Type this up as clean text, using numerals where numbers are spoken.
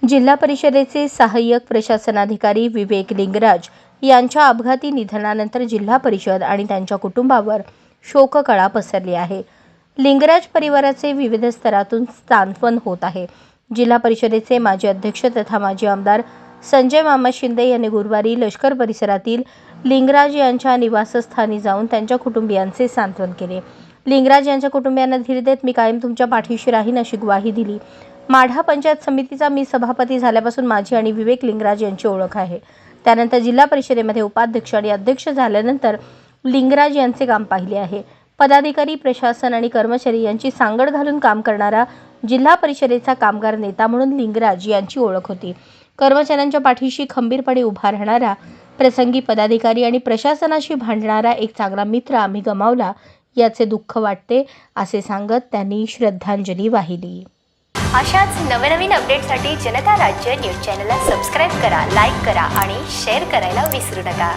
जिल्हा परिषदेचे सहाय्यक प्रशासनाधिकारी विवेक लिंगराज यांच्या अपघाती निधनानंतर जिल्हा परिषद आणि त्यांच्या कुटुंबावर शोककळा पसरली आहे. लिंगराज परिवाराचे विविध स्तरातून सांत्वन होत आहे. जिल्हा परिषदेचे माजी अध्यक्ष तथा माजी आमदार संजय मामा शिंदे यांनी गुरुवारी लष्कर परिसरातील लिंगराज यांच्या निवासस्थानी जाऊन त्यांच्या कुटुंबियांचे सांत्वन केले. लिंगराज यांच्या कुटुंबियांना धीर देत मी कायम तुमच्या पाठीशी राहीन अशी ग्वाही दिली. माढा पंचायत समितीचा मी सभापती झाल्यापासून माझी आणि विवेक लिंगराज यांची ओळख आहे. त्यानंतर जिल्हा परिषदेमध्ये उपाध्यक्ष आणि अध्यक्ष झाल्यानंतर लिंगराज यांचे काम पाहिले आहे. पदाधिकारी, प्रशासन आणि कर्मचारी यांची सांगड घालून काम करणारा जिल्हा परिषदेचा कामगार नेता म्हणून लिंगराज यांची ओळख होती. कर्मचाऱ्यांच्या पाठीशी खंबीरपणे उभा राहणारा, प्रसंगी पदाधिकारी आणि प्रशासनाशी भांडणारा एक चांगला मित्र आम्ही गमावला याचे दुःख वाटते असे सांगत त्यांनी श्रद्धांजली वाहिली. अशाच नवनवीन अपडेटसाठी जनता राज्य न्यूज चॅनलला सबस्क्राईब करा, लाईक करा आणि शेअर करायला विसरू नका.